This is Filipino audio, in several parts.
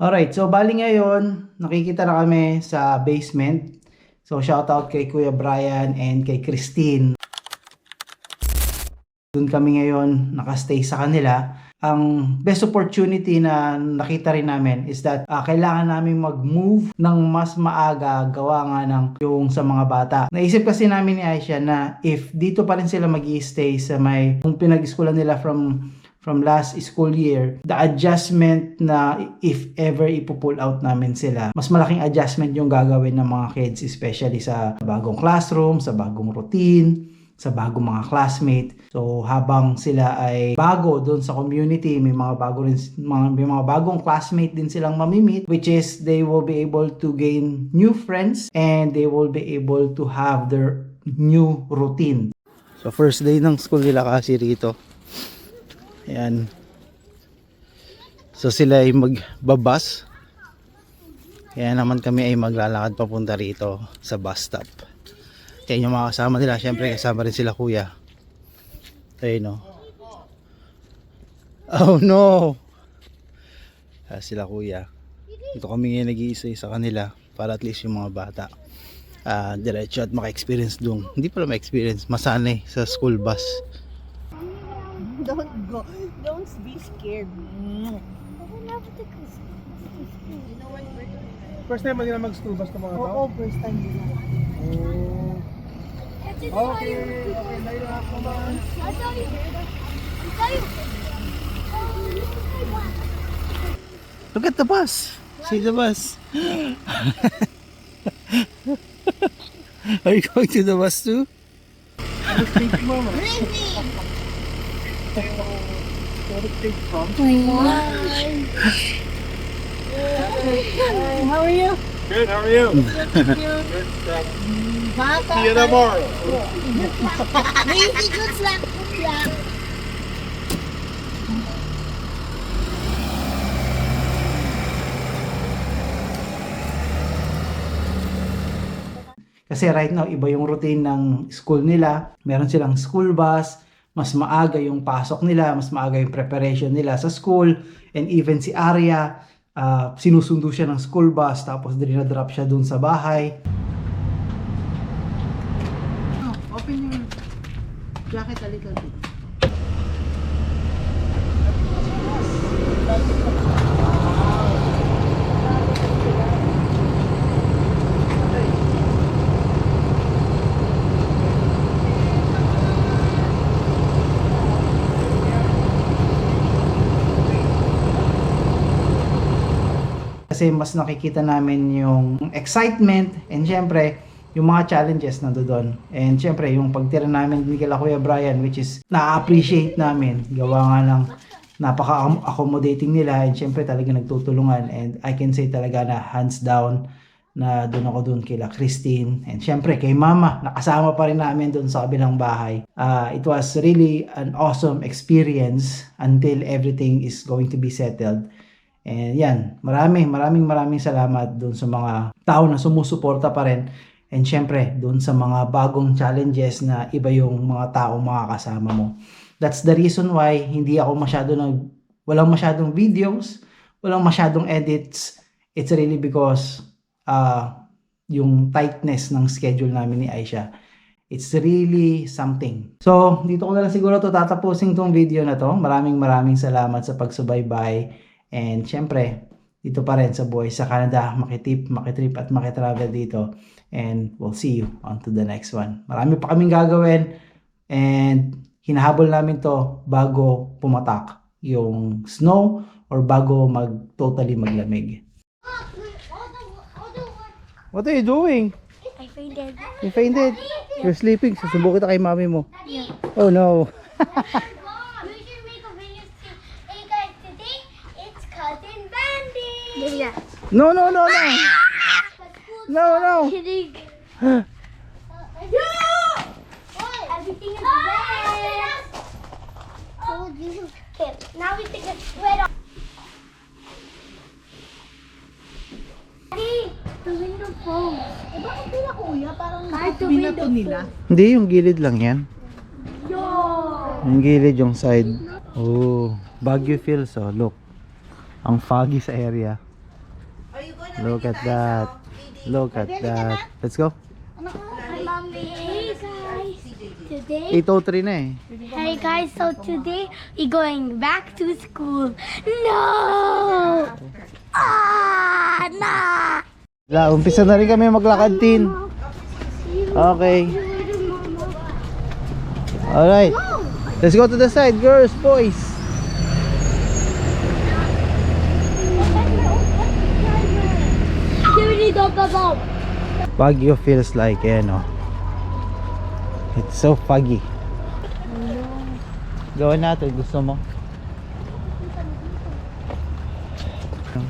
Alright, so bali ngayon, nakikita na kami sa basement. So shoutout kay Kuya Brian and kay Christine. Doon kami ngayon nakastay sa kanila. Ang best opportunity na nakita rin namin is that kailangan namin mag-move ng mas maaga gawa nga ng yung sa mga bata. Naisip kasi namin ni Aisha na if dito pa rin sila mag-i-stay sa may kung pinag-eskwela nila from last school year, the adjustment na if ever ipo-pull out namin sila, mas malaking adjustment yung gagawin ng mga kids, especially sa bagong classroom, sa bagong routine, sa bagong mga classmate. So habang sila ay bago doon sa community, may mga bagong classmate din silang mamimit, which is they will be able to gain new friends and they will be able to have their new routine. So first day ng school nila kasi rito. Ayan. So sila ay magbabas. Kaya naman kami ay maglalakad papunta rito sa bus stop. Kaya yung mga kasama nila, syempre kasama rin sila kuya. Ayun no. Oh no. Sila kuya. Dito kami ngayon nag-iisa sa kanila para at least yung mga bata diretso at maka-experience doon. Hindi pala ma-experience, masanay sa school bus. Don't go. Don't be scared. First time nila mag-school bus ng mga tao? Oo, first time nila. Oh. Okay, Layla, come on. Look at the bus. See the bus. Are you going to the bus too? Take mama. How are you? Good, how are you? Good stuff. See you tomorrow. Maybe good luck. Kasi right now, iba yung routine ng school nila. Meron silang school bus, mas maaga yung pasok nila, mas maaga yung preparation nila sa school. And even si Arya, sinusundo siya ng school bus, tapos dinadrop siya dun sa bahay. Open your jacket a little bit. Kasi mas nakikita namin yung excitement and syempre yung mga challenges na doon. And syempre yung pagtira namin ni kila Kuya Brian, which is na-appreciate namin. Gawa nga lang napaka-accommodating nila and syempre talaga nagtutulungan. And I can say talaga na hands down na doon ako doon kila Christine. And syempre kay Mama, nakasama pa rin namin doon sa kabilang bahay. It was really an awesome experience until everything is going to be settled. And yan, maraming salamat doon sa mga tao na sumusuporta pa rin. And syempre, doon sa mga bagong challenges na iba yung mga taong makakasama mo. That's the reason why hindi ako walang masyadong videos, walang masyadong edits. It's really because yung tightness ng schedule namin ni Aisha. It's really something. So, dito ko na lang siguro tatapusin tong video na to. Maraming salamat sa pagsubaybay. And syempre, dito pa rin sa buhay sa Canada, makitrip at makitravel dito. And we'll see you on to the next one. Marami pa kaming gagawin and hinahabol namin to bago pumatak yung snow or bago totally maglamig. What are you doing? I fainted. You fainted? You're sleeping. Susubo kita kay mami mo. Yeah. Oh no. We should make a video too. Hey guys, today it's cousin Bandy. Yeah. No. Kidding. Everything is red. Told you. Okay, now we take a sweat off. Daddy, the window falls. Bakit nila kuya? Parang Kahit the binato window nila. Hindi, yung gilid lang yan. Yo! Yung gilid, yung side. Oh, Baguio feels, oh. Look. Ang foggy sa area. Look at that. Look at that. Let's go. Mommy, hey guys. Today, 8:03 na eh. hey guys. So today we're going back to school. No. No. Umpisa na rin kami maglakad, Tin. Okay. Alright. Let's go to the side, girls, boys. Baguio feels like, no? It's so foggy. Gawin natin, gusto mo?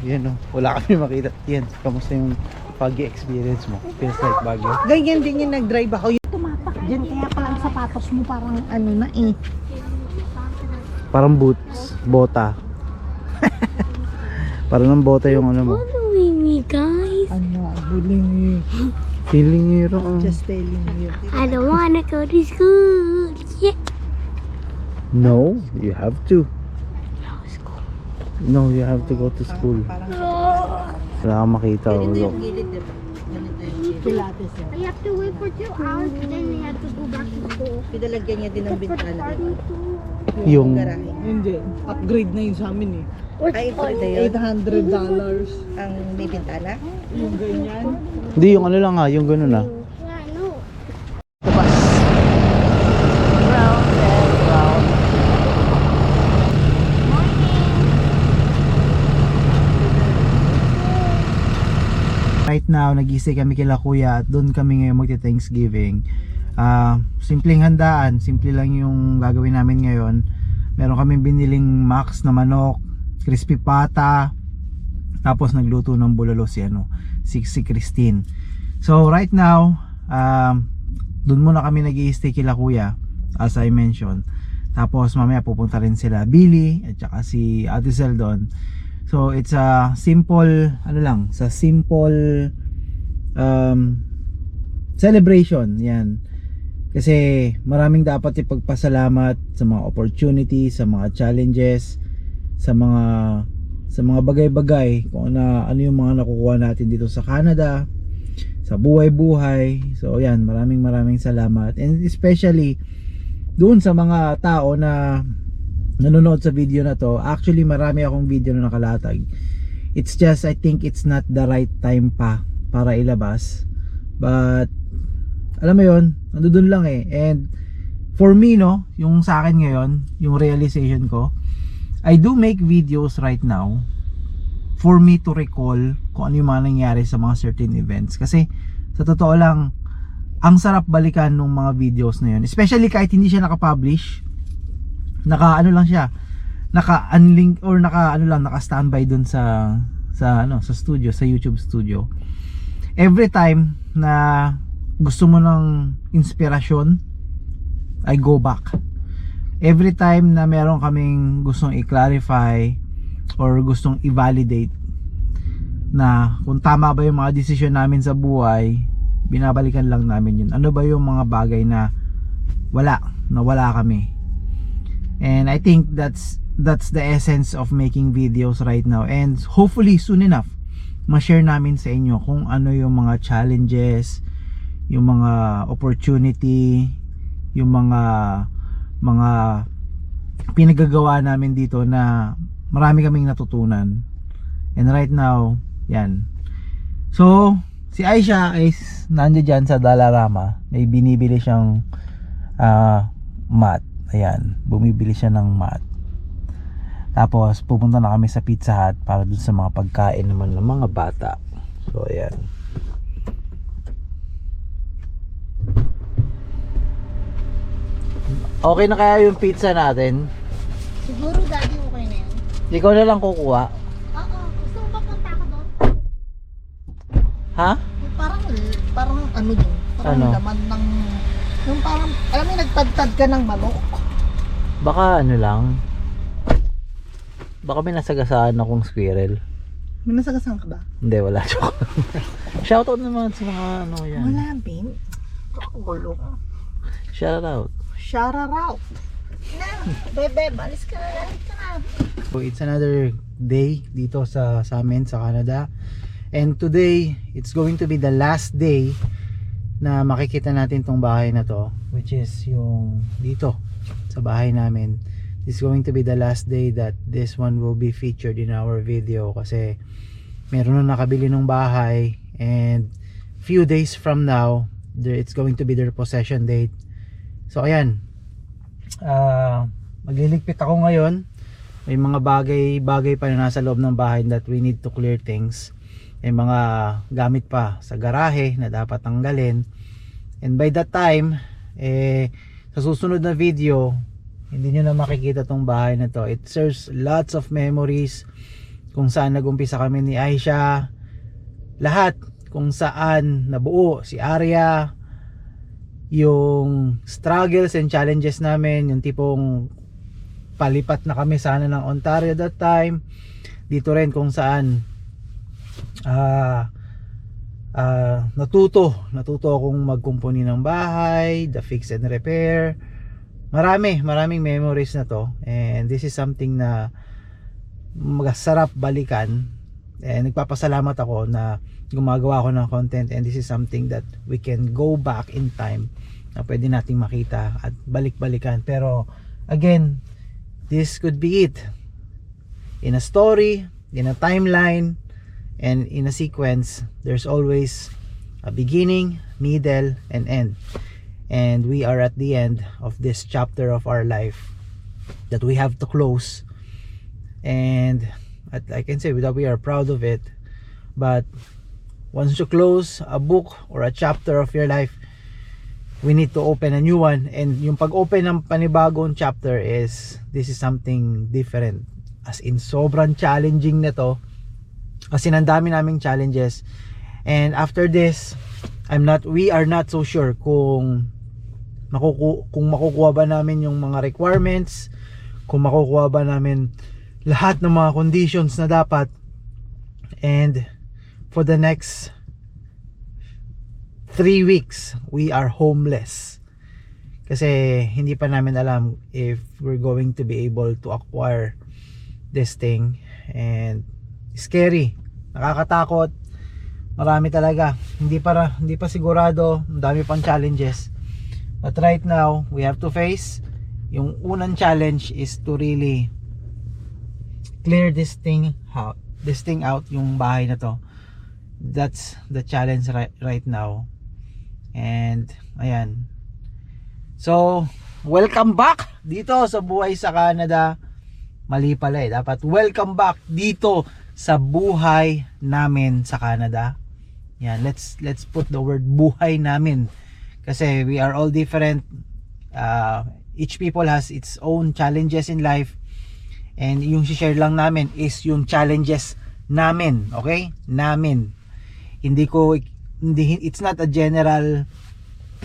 Yan, no? Wala kami makita. Yan, kamusta yung foggy experience mo? Feels like Baguio. Ganyan din yung nag-drive ako. Yung tumapak dyan, kaya pala ang sapatos mo parang ano na eh. Parang boots, bota. Parang ng bota yung ano mo. Following me, guys. Ano, bullying you. Feeling hero. Just telling you. I don't wanna go to school. Yeah. No, you have to. No, you have to go to school. Wala kang makita. Pilates eh. I have to wait for 2 hours, then we have to go back to school. Pinalagyan niya din ng bintana. Yung Hindi. Upgrade na yun sa amin eh. Ay, ito na yun. $800. Ang may bintana. Yung ganyan. hindi, yung ano lang yung ganun Yeah, no. Right now, nag-stay kami kila kuya at doon kami ngayon magti-Thanksgiving. Simpleng handaan, simple lang yung gagawin namin ngayon. Meron kaming biniling max na manok, crispy pata, tapos nagluto ng bulalo si Christine. So right now, doon muna kami nag-stay kila kuya, as I mentioned. Tapos mamaya pupunta rin sila Billy at saka si Ate Zel doon. So it's a simple simple celebration yan. Kasi maraming dapat ipagpasalamat sa mga opportunities, sa mga challenges, sa mga bagay-bagay kung ano yung mga nakukuha natin dito sa Canada, sa buhay-buhay. So yan, maraming salamat. And especially doon sa mga tao na nanonood sa video na to. Actually marami akong video na nakalatag. It's just I think it's not the right time pa para ilabas. But alam mo yon, nandoon lang eh. And for me, no, yung sa akin ngayon, yung realization ko, I do make videos right now for me to recall kung ano yung mga nangyari sa mga certain events. Kasi sa totoo lang, ang sarap balikan ng mga videos na yun. Especially kahit hindi siya naka-publish, naka-unlink or naka-standby dun sa studio, sa YouTube studio. Every time na gusto mo ng inspirasyon, I go back. Every time na meron kaming gustong i-clarify or gustong i-validate na kung tama ba yung mga desisyon namin sa buhay, binabalikan lang namin yun. Ano ba yung mga bagay na wala kami. And I think that's the essence of making videos right now. And hopefully soon enough, ma-share namin sa inyo kung ano yung mga challenges, yung mga opportunity, yung mga pinagagawa namin dito na marami kaming natutunan. And right now, yan. So, si Aisha is nandiyan dyan sa Dalarama. May binibili siyang mat. Ayan, bumibili siya ng mat. Tapos pupunta na kami sa Pizza Hut para dun sa mga pagkain naman ng mga bata. So ayan. Okay na kaya yung pizza natin? Siguro daddy okay na yan. Ikaw na lang kukuha. Oo, gusto mo ba punta ako doon? Ha? Parang ano din. Parang Ano? laman ng... Yung parang, alam mo, nagtadtad ka ng manok. Baka ano lang. Baka may nasagasaan akong squirrel. May nasagasang ka ba? Hindi, wala. Joke. Shoutout naman sa mga ano yan. Wala, Bin. Gulo. Shoutout. Shout out. Na, bebe, balis ka na. So it's another day dito sa amin sa Canada. And today, it's going to be the last day na makikita natin tong bahay na to, which is yung dito sa bahay namin. This is going to be the last day that this one will be featured in our video kasi meron na nakabili ng bahay, and few days from now it's going to be their possession date. So ayan, magliligpit ako ngayon. May mga bagay pa na nasa loob ng bahay that we need to clear things. May mga gamit pa sa garahe na dapat tanggalin, and by that time sa susunod na video hindi nyo na makikita tong bahay na to. It serves lots of memories kung saan nagumpisa kami ni Aisha, lahat kung saan nabuo si Arya, yung struggles and challenges namin, yung tipong palipat na kami sana ng Ontario that time. Dito rin kung saan natuto akong magkumpuni ng bahay, the fix and repair. Maraming memories na to, and this is something na masarap balikan, and nagpapasalamat ako na gumagawa ako ng content, and this is something that we can go back in time na pwede nating makita at balik-balikan. Pero again, this could be it in a story, in a timeline, and in a sequence. There's always a beginning, middle, and end, and we are at the end of this chapter of our life that we have to close. And I can say that we are proud of it, but once you close a book or a chapter of your life, we need to open a new one. And yung pag-open ng panibagong chapter this is something different, as in sobrang challenging na to, kasi ang dami naming challenges. And after this, we are not so sure kung makukuha ba namin yung mga requirements, kung makukuha ba namin lahat ng mga conditions na dapat. And for the next 3 weeks we are homeless kasi hindi pa namin alam if we're going to be able to acquire this thing. And scary, nakakatakot, marami talaga, hindi pa sigurado, ang dami pang challenges. But right now we have to face yung unang challenge is to really clear this thing out, yung bahay na to. That's the challenge right now. And ayan, so welcome back dito sa buhay sa Canada. Mali pala dapat welcome back dito sa buhay namin sa Canada. Yan, let's put the word buhay namin kasi we are all different. Each people has its own challenges in life, and yung share lang namin is yung challenges namin, okay? Namin. It's not a general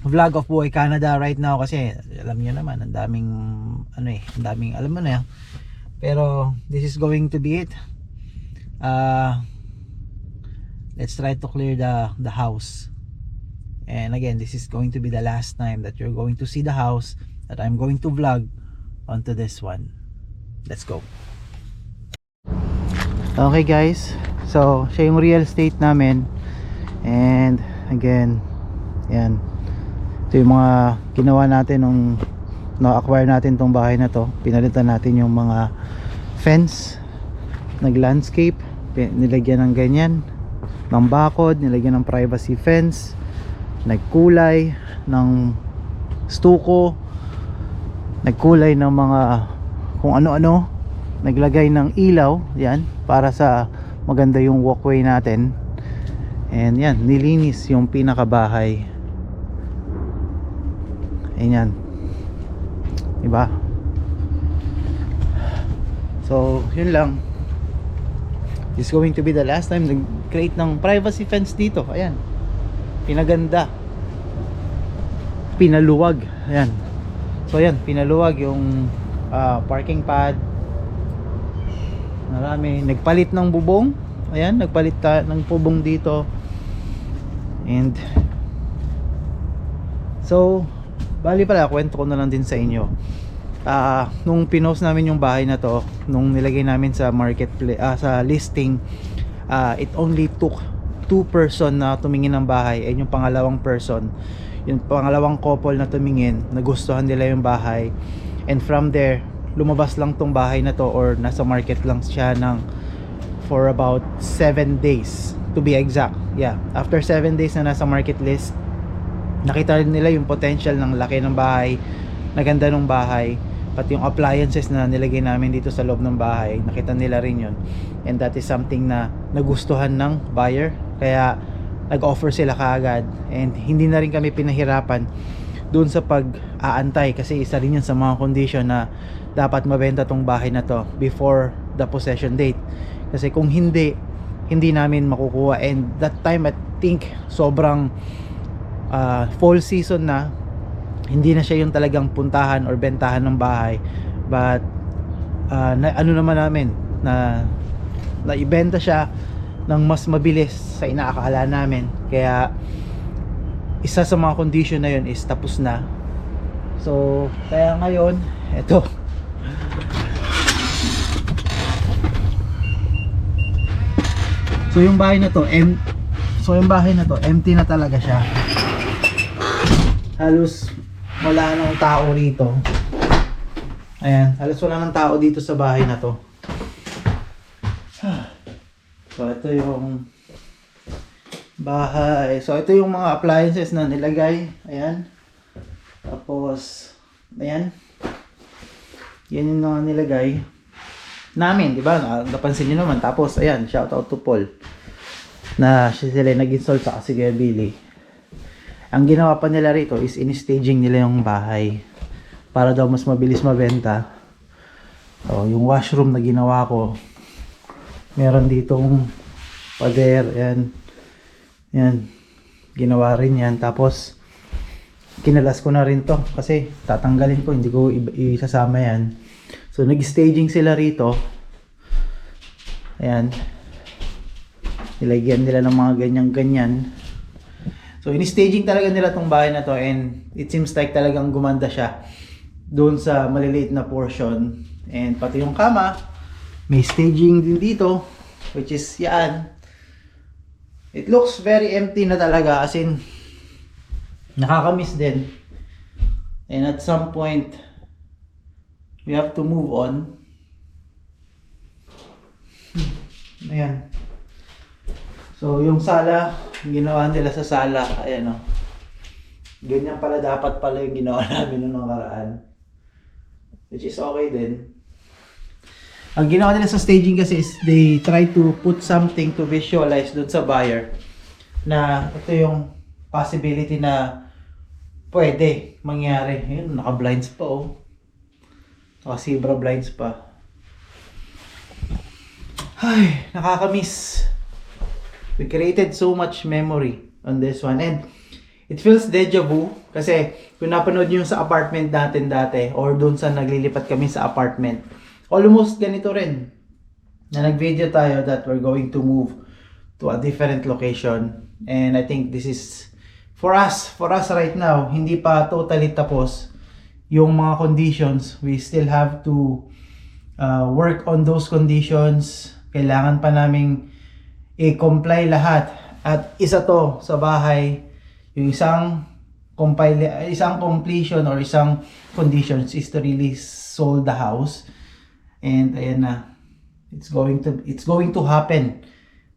vlog of Buhay Canada right now kasi alam niyo naman ang daming alam mo na. Pero this is going to be it. Let's try to clear the house. And again, this is going to be the last time that you're going to see the house that I'm going to vlog onto this one. Let's go. Okay guys, so siya yung real estate namin. And again, yan, ito yung mga ginawa natin nung na-acquire natin tong bahay na to. Pinalitan natin yung mga fence, nag-landscape, nilagyan ng ganyan, ng bakod, nilagyan ng privacy fence, nagkulay ng stuko, nagkulay ng mga kung ano-ano, naglagay ng ilaw, yan, para sa maganda yung walkway natin. And yan, nilinis yung pinakabahay. Ayan, diba? So yun lang. This is going to be the last time nag-create ng privacy fence dito. Ayan, pinaganda, pinaluwag. Ayan, so ayan, pinaluwag yung parking pad. Marami, nagpalit ng bubong. Ayan, nagpalit ng bubong dito. And so bali pala, kwento ko na lang din sa inyo. Nung pinost namin yung bahay na to, nung nilagay namin sa marketplace, sa listing, it only took 2 person na tumingin ng bahay, and yung pangalawang person, yung pangalawang couple na tumingin, nagustuhan nila yung bahay, and from there lumabas lang tong bahay na to, or nasa market lang siya for about 7 days to be exact. Yeah, after 7 days na nasa market list, nakita rin nila yung potential ng laki ng bahay, naganda ng bahay, pati yung appliances na nilagay namin dito sa loob ng bahay, nakita nila rin yun, and that is something na nagustuhan ng buyer, kaya nag-offer sila kaagad, and hindi na rin kami pinahirapan doon sa pag-aantay, kasi isa rin yun sa mga condition na dapat mabenta tong bahay na to before the possession date, kasi kung hindi namin makukuha. And that time I think sobrang fall season na, hindi na siya yung talagang puntahan or bentahan ng bahay, but ano naman namin na ibenta siya ng mas mabilis sa inaakala namin, kaya isa sa mga condition na yun is tapos na. So kaya ngayon eto, so yung bahay na to empty na talaga siya, halos wala nang tao rito. Ayan, halos wala nang tao dito sa bahay na to. So ito yung bahay. So ito yung mga appliances na nilagay. Ayan. Tapos ayan. Yan yung mga nilagay namin, di ba? Napansin niyo naman. Tapos ayan, shout out to Paul na sila nag-install sa si Kuya Billy. Ang ginawa pa nila rito is in-staging nila yung bahay para daw mas mabilis mabenta. So yung washroom na ginawa ko, meron ditong pader, yan, ginawa rin yan. Tapos kinalas ko na rin to kasi tatanggalin ko, hindi ko isasama yan. So nag-staging sila rito, ayan, nilagyan nila ng mga ganyan. So in-staging talaga nila tong bahay na to, and it seems like talagang gumanda siya doon sa maliliit na portion. And pati yung kama, may staging din dito, which is yan. It looks very empty na talaga, as in nakakamiss din. And at some point we have to move on. Ayan. So yung sala, ginawa nila sa sala, ayan o. Ganyan pala dapat pala yung ginawa namin noong nakaraan, which is okay din. Ang ginawa nila sa staging kasi is they try to put something to visualize dun sa buyer na ito yung possibility na pwede mangyari. Ayun, naka-blinds pa oh. Naka-zebra blinds pa. Ay, nakakamiss. We created so much memory on this one, and it feels deja vu kasi kung napanood nyo sa apartment natin dati, or doon sa naglilipat kami sa apartment, almost ganito rin na nag-video tayo that we're going to move to a different location. And I think this is for us right now, hindi pa totally tapos yung mga conditions. We still have to work on those conditions. Kailangan pa naming i-comply lahat. At isa to sa bahay, yung isang completion or isang conditions is to really sold the house. And ayan na, it's going to happen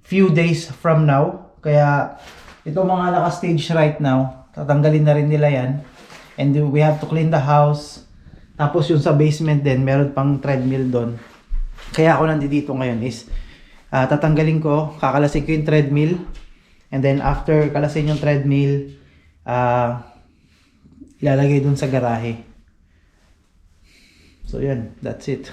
few days from now. Kaya itong mga naka-stage right now, tatanggalin na rin nila yan, and we have to clean the house. Tapos yung sa basement din, meron pang treadmill doon. Kaya ako nandito ngayon is tatanggalin ko, kakalasin ko yung treadmill, and then after kalasin yung treadmill, ilalagay doon sa garahe. So yan, that's it.